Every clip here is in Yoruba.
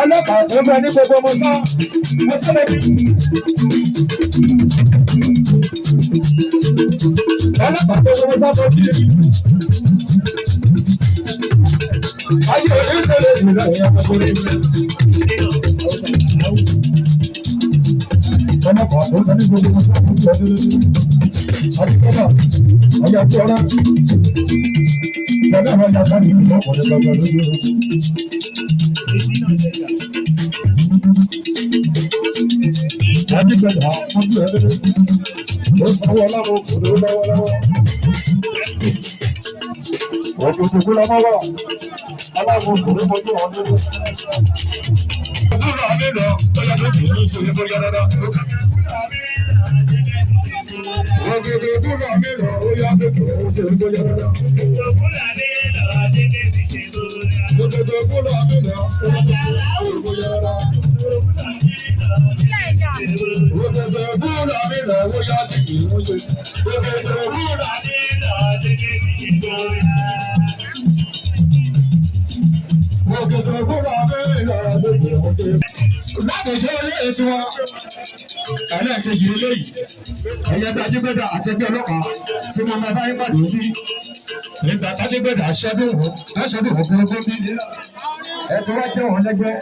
Ọlọ́pàá tó bẹ ní gbogbo mo sọ lẹ́bi. Ọlọ́pàá tó gbogbo sọ fún bíi. Ayé òní ìṣẹ̀lẹ̀ ìlú ẹ̀yà gbogbo rẹ̀. Ọlọ́pàá tó bẹ ní gbogbo mo sọ fún bíi. Àdìgbọ́dà ọjà tó ọ̀rá. Bàbá àwọn ọjà sáré ìlú ọkọ̀ ní gbogbo lójú. Àdìgbọ́dà ọjọ́ ẹ̀rẹ́. Ó sanwó ọlọ́run kò lówó lọ́wọ́lọ́wọ́. Òkùnkùn kú lọ́mọ́ wà. Aláwọ̀ òkùnkùn mojú wọn lórí. Òkúra mi lọ, ọjà tó kì í ṣe ìbò yára dáadáa. Òkùnkùn kúra mi lọ, ọjà tó kì í ṣe ìbò yára dáadáa. Òkùnkùn kúra mi lọ, ọjà tó kì í ṣe ìbò yára dáadáa. Lákòókò ilé ètò wọn, ẹlẹ́ẹ̀kejì eléyìí, ẹ̀yẹ gbajúgbẹ́dà àti ẹgbẹ́ ọlọ́pàá tí wọ́n máa bá yín pàdé sí. Nígbà gbajúgbẹ́dà aṣọ́dún ògùn bí ẹ ti wá jẹ́ wọn lẹ́gbẹ́.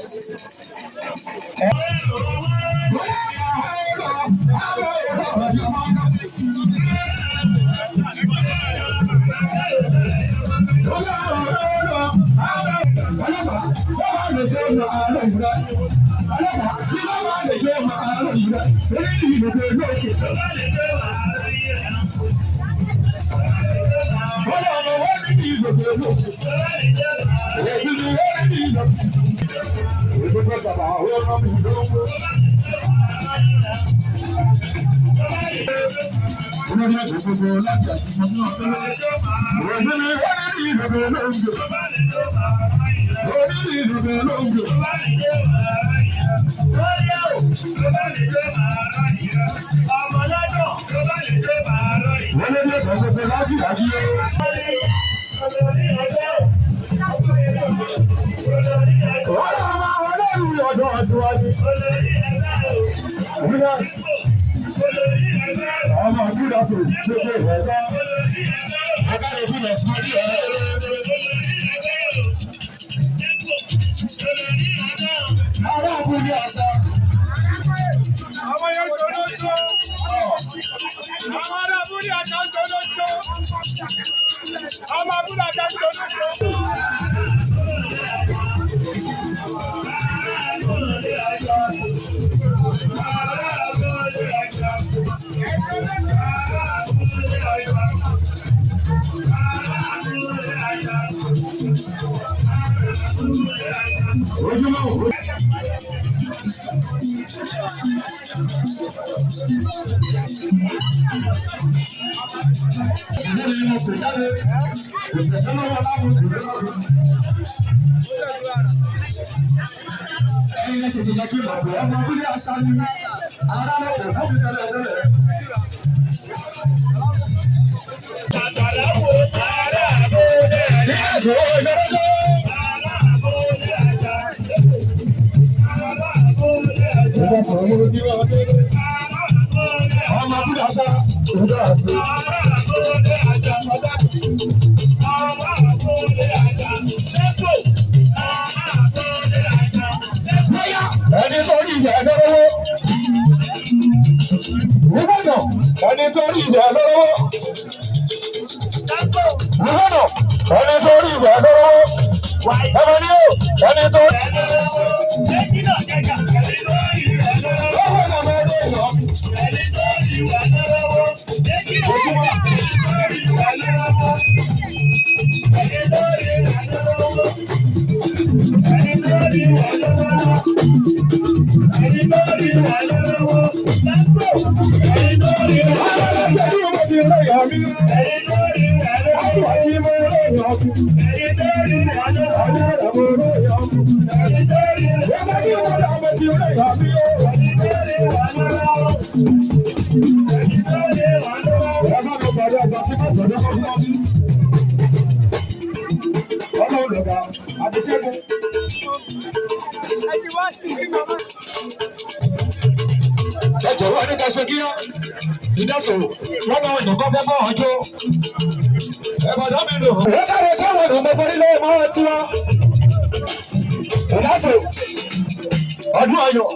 Ọdún ayọ̀,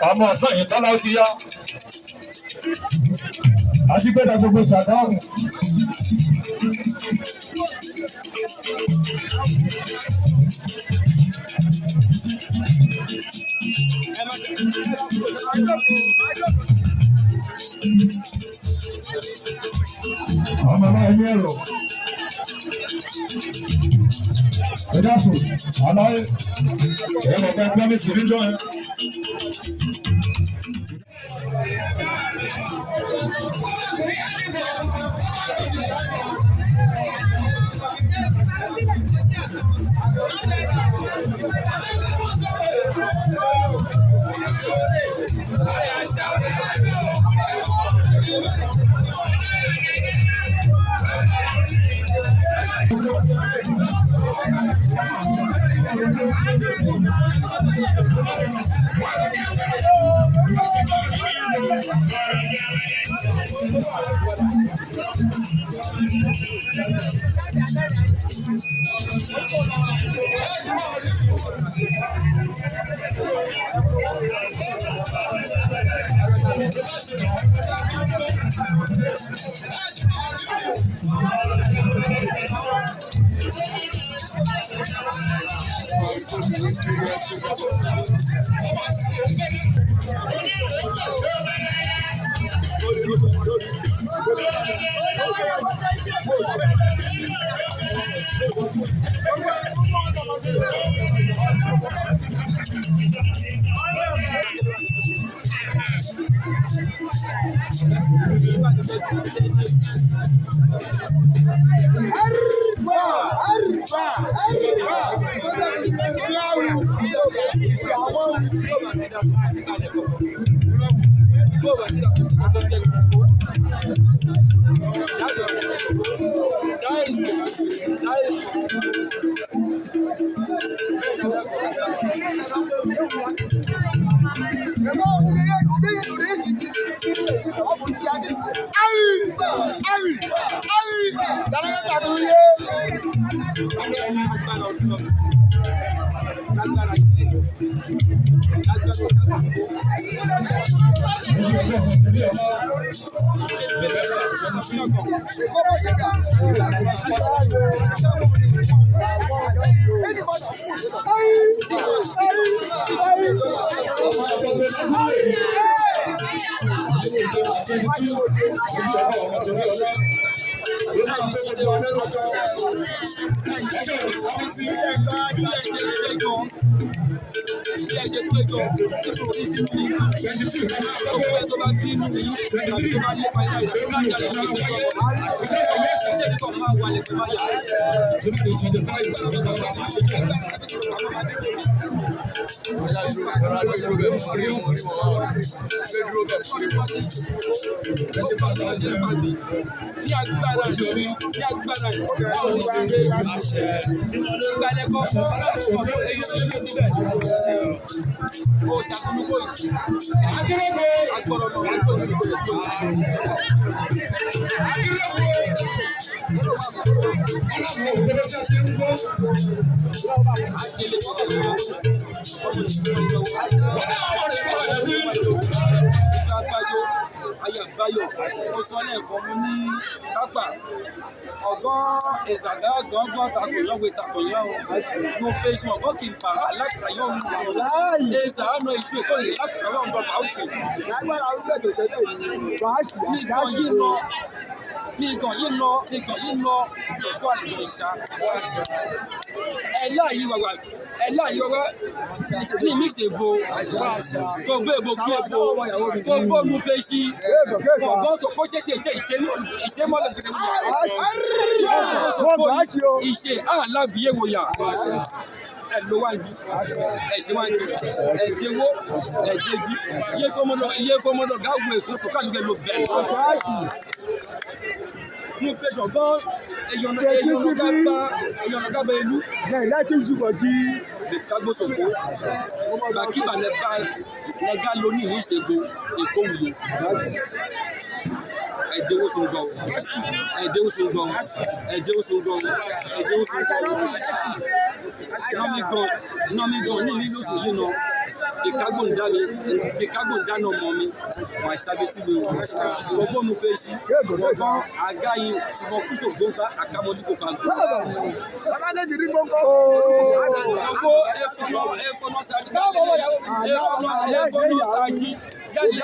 ọmọ ọ̀sán yìí tọ́lá ó ti yá. Àṣìgbẹ́dà gbogbo ṣàdáhùn. Ọmọ náà ní ẹ̀rọ. Ẹ dáṣọ, àlàyé, ẹ lọ bá pọ́nmi sí níjọ́ yẹn. Thank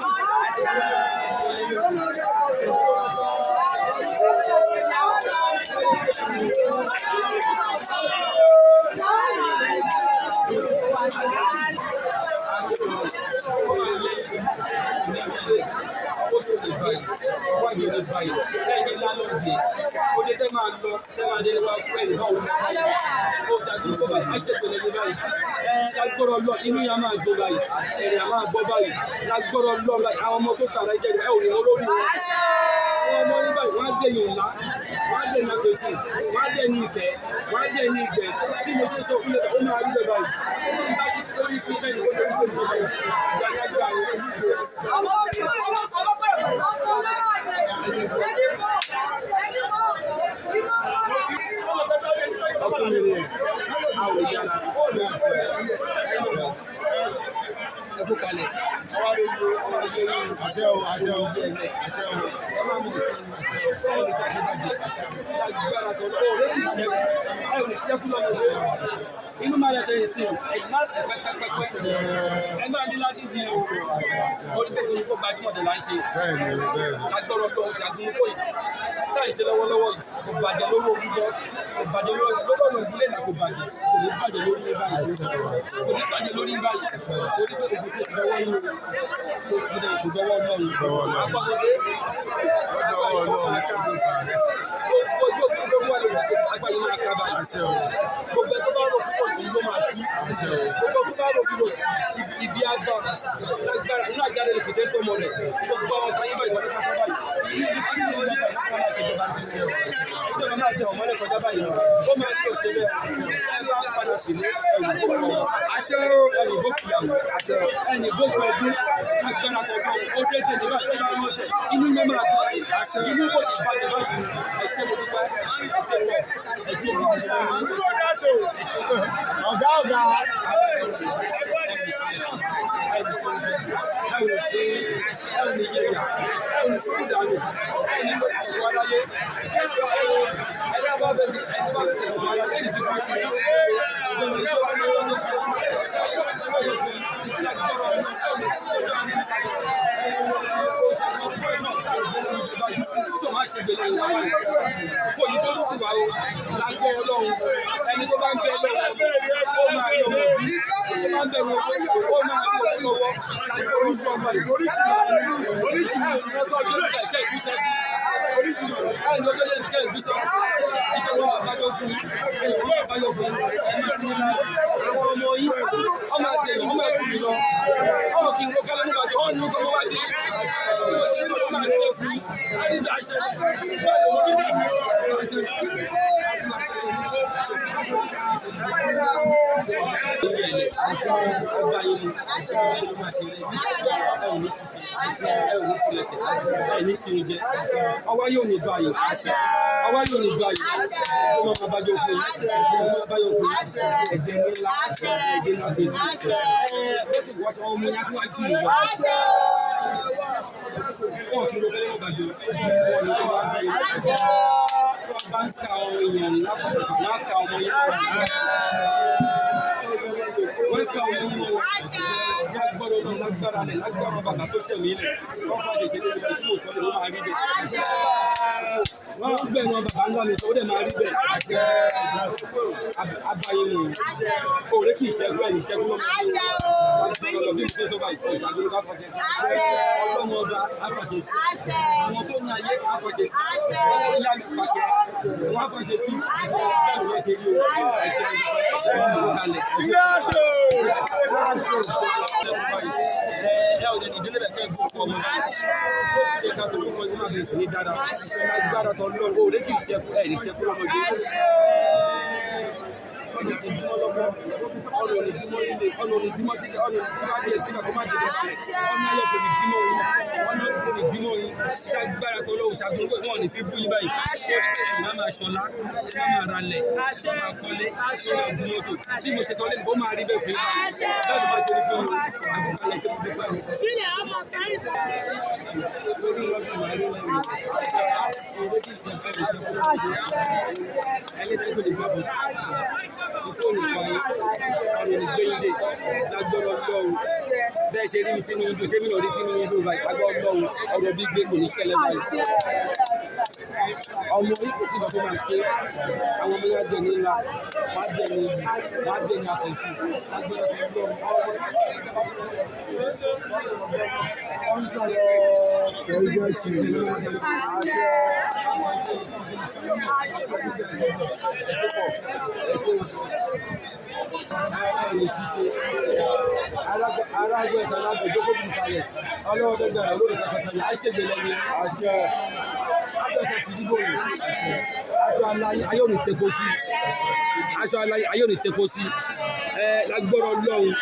you. Inú yà máa gbó báyìí, ẹ̀rẹ̀ máa gbọ́ báyìí, lágbọ́rọ̀ lọ àwọn ọmọ tó tààrà jẹ́ ẹ̀ ò ní wọ́n lórí wọn. Àwọn ọmọ ní báyìí, wọ́n á dé yòó ńlá, wọ́n á dé ní agbèsè, wọ́n á dé ní ìkẹ́, wọ́n á dé ní ìgbẹ́. Bí mo ṣe sọ fún mi, ó máa rí bẹ́ẹ̀ báyìí. Ó máa ń bá sí lórí fún bẹ́ẹ̀ ni ó ṣe ń pè mí báyìí. Ìgbàlódé àwọn inú máa lọ tẹ̀lé sí ẹ̀yìn máa sì pẹ́pẹ́pẹ́pẹ́ ẹ máa ní láti di orí pé kò gbajúmọ̀ tẹ̀ láì ṣe lágbọ́rọ̀ tó ń ṣàgbọ́n kó yìí táì ṣe lọ́wọ́lọ́wọ́ yìí kò bàjẹ́ lówó gbígbọ́ kò bàjẹ́ lówó ọ̀nà ìdílé náà kò bàjẹ́ kò ní bàjẹ́ lórí ní báyìí kò ní bàjẹ́ lórí ní báyìí orí pé kò fi ìdọ́wọ́ yìí kò dọ́wọ́ ọmọ yìí àpapọ̀dé agbáyé máa ká báyìí gbogbo ẹ̀ tó bá rò púpọ̀ ní ló máa tú gbogbo tó bá rò púpọ̀ ibi àgbà lágbára inú àjáde lè fìdí tó mọ rẹ̀ gbogbo àwọn ọ̀tá yín báyìí wọ́n tó ká báyìí ìjọba máa ṣe ọmọlẹ̀ kọjá báyìí ó máa ṣe òṣèlú ẹ̀ bá padà sí ní ẹ̀yìn bókù ìyàwó ẹ̀yìn bókù ẹ̀dún agbára kọ̀ọ̀kan ó dé tèmi bá tẹ́lá wọn tẹ̀ inú ilé máa dùn inú kò ní ìbàdàn báyìí ẹ̀ṣẹ̀ mo dúpẹ́ ẹ̀ṣẹ̀ wọ̀ ẹ̀ṣẹ̀ mo dúpẹ́ ọ̀gá ẹni tó bá ń bẹ lọ́wọ́ ó máa yọ ọmọ bí ó máa ń bẹ lọ́wọ́ ó máa yọ lọ́wọ́ oríṣi ọmọ yìí oríṣi ọjọ́ yóò bẹ̀ ṣe ìgbésẹ̀ oríṣi ọjọ́ yóò ṣe ìgbésẹ̀ ìṣòro àbájọ fún ẹ̀yìn àbájọ fún ẹ̀yìn ọmọ yìí ọmọ àti ẹ̀yìn ọmọ ẹ̀tì lọ ọmọ kì í ro kálẹ̀ nígbà tó wọ́n ní ọkọ̀ wá dé ọmọ àti ẹ̀yìn fún àdìbò àṣẹ ọwọ́ yóò ní báyìí ọwọ́ yóò ní báyìí ọmọ abájọ fún ọmọ abájọ fún ẹ̀jẹ̀ ńlá ẹ̀jẹ̀ ńlá tó ti ó sì wọ́n ṣe ọmọ yẹn tó wá jù lọ wọ́n kí ló fẹ́ẹ́ bàjẹ́ wọ́n ní wọ́n bá jẹ́ wọ́n bá ń ka ọmọ yẹn láka ọmọ yẹn wọ́n ká ọmọ yẹn lágbọ́dọ̀ náà lágbára rẹ̀ lágbára bàbá tó ṣẹ̀mí rẹ̀ wọ́n fà ṣèṣe lórí ibi tí mo tọ́ ló máa rí bẹ́ẹ̀. wọ́n ń bẹ̀rù wọn bàbá ńlá mi sọ ó dẹ̀ máa rí bẹ́ẹ̀. abayé nù òòrè kì í ṣẹ́gun ẹ̀ ní ṣẹ́gun lọ́mọ ọlọ́ bí tí ó tó bá ìfọ̀ ìṣàgbéru ká fọ̀jẹ̀ sí ọlọ́mọ ọba àfọ̀jẹ̀ sí àwọn tó ní ayé àfọ̀jẹ̀ sí ọkọ̀ ìyá mi pàkẹ́ wọ́n àfọ̀jẹ̀ sí bẹ́ẹ̀ ló ṣe rí o ẹ̀ṣẹ̀ ìkalẹ̀ ẹ ò lè ní ìdílé bẹ̀ kẹ́ gbọ́ ọmọ ẹ ká tó kọ́ ọdún máa bẹ̀rẹ̀ sí ní dáadáa agbára tó lọ́wọ́ òde kì í ṣẹ́kù ẹ̀ ní ṣẹ́kù lọ́mọ yìí ọ̀nà ìdímọ́ lọ́kọ́ ọ̀nà ìdímọ́ tí ọ̀nà ìdímọ́ tí kò má jẹ́ ṣe ọ̀nà ayọ̀ kò ní dímọ́ yìí ọ̀nà kò ní dímọ́ yìí agbára tó lọ́wọ́ ṣàgbọ́n pé wọ́n ní fi bú yín báyìí máa máa ṣọlá máa ra lẹ̀ máa kọ́lé máa gun mọ́tò tí mo ṣe sọ lẹ́nu bó máa rí bẹ́ẹ̀ fún yín bẹ́ẹ̀ ló máa ṣe rí fún yín àbúkálẹ̀ ṣe fún pípa yìí. ilẹ̀ ọmọ sáyìn bá lórí lọ́dún máa rí lẹ́nu ìwé kì í ṣe fẹ́ mi ṣe fún mi ẹlẹ́dẹ́gbẹ̀ẹ́ lè gbàgbọ́ ìgbéyìnde lágbọ́rọ̀ lọ́wọ́ bẹ́ẹ̀ ṣe rí mi tí mo ń dùn tẹ́mi náà rí tí mo ń dùn báyìí lágbọ́rọ̀ lọ́wọ́ ọ̀rọ̀ bí gbé kò ní ṣẹlẹ̀ báyìí. ọmọ yìí kò sí nǹkan tó máa ṣe àwọn ọmọ yẹn á jẹ ní ńlá wọ́n á jẹ ní ibi wọ́n á jẹ ní àtẹ̀sí arágbé ẹ̀ka alágbé jókòó bí kalẹ̀ ọlọ́wọ́ dẹ́gbẹ̀rẹ̀ olórí kẹfẹ́fẹ́ yà á ṣègbè lẹ́yìn àṣẹ abẹ́fẹ́ sí dídò yìí aṣọ aláyé ayé òní tẹ́kọ sí aṣọ aláyé ayé òní tẹ́kọ sí lágbọ́rọ̀ lọ́hùn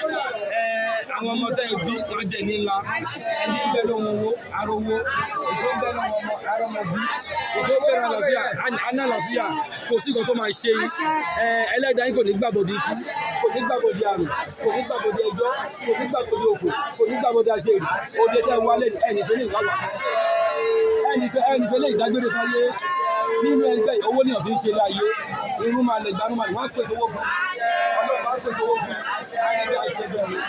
àwọn ọmọ tẹ́ ibi wọn jẹ ní ńlá ẹni ń bẹ lọ́wọ́ owó arówó ètò ń bẹ lọ́wọ́ ọmọ arọ́mọbí ètò ń bẹ lọ́wọ́ àlàáfíà kò sí nǹkan tó máa ṣe yín ẹlẹ́dàá yín kò ní gbàbọ̀dé ikú kò ní gbàbọ̀dé àrùn kò ní gbàbọ̀dé ẹjọ́ kò ní gbàbọ̀dé òfò kò ní gbàbọ̀dé àṣeyìí òde tẹ́ wálé ẹnì fẹ́ lè wáwà ẹnì fẹ́ lè dágbére fáyé nínú ẹgbẹ́ owó ní ọ̀fìn ṣe láyé irú máa lè gbanú máa lè wọ́n pèsè owó fún ọlọ́pàá pèsè owó fún ayẹyẹ àìṣẹ́bẹ̀rẹ̀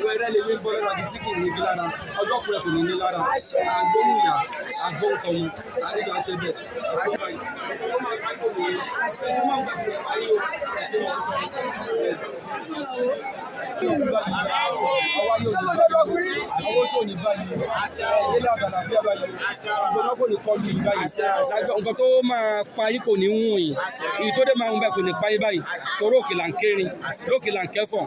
wẹ́rẹ́ lè ní bọ́lá láti tí kì í ní lára ọjọ́ kúrẹ́ kò ní ní lára àgbóhùn ìyá àgbóhùn tọmọ àríkà ṣe bẹ́ẹ̀ àṣà yìí ó máa ń gbàgbọ́ wòye ó máa ń gbàgbọ́ ayé o ṣe wọ́n fẹ́ ọwọ́ yóò ní báyìí ọwọ́ sóò ní báyìí ilé àgbàlá bí abáyìí ìgbóná kò ní kọlu yìí báyìí nǹkan tó máa pa yín kò ní wùn yìí èyí tó dé máa ń bẹ kò ní pa yín báyìí torí òkè là ń kérin lókè là ń kẹfọ̀n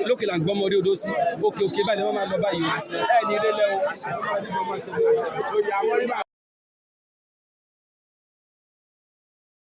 lókè là ń gbọ́mọdé odó sí òkè báyìí ni wọ́n máa lọ báyìí ẹ̀ ní ilé lẹ́wọ̀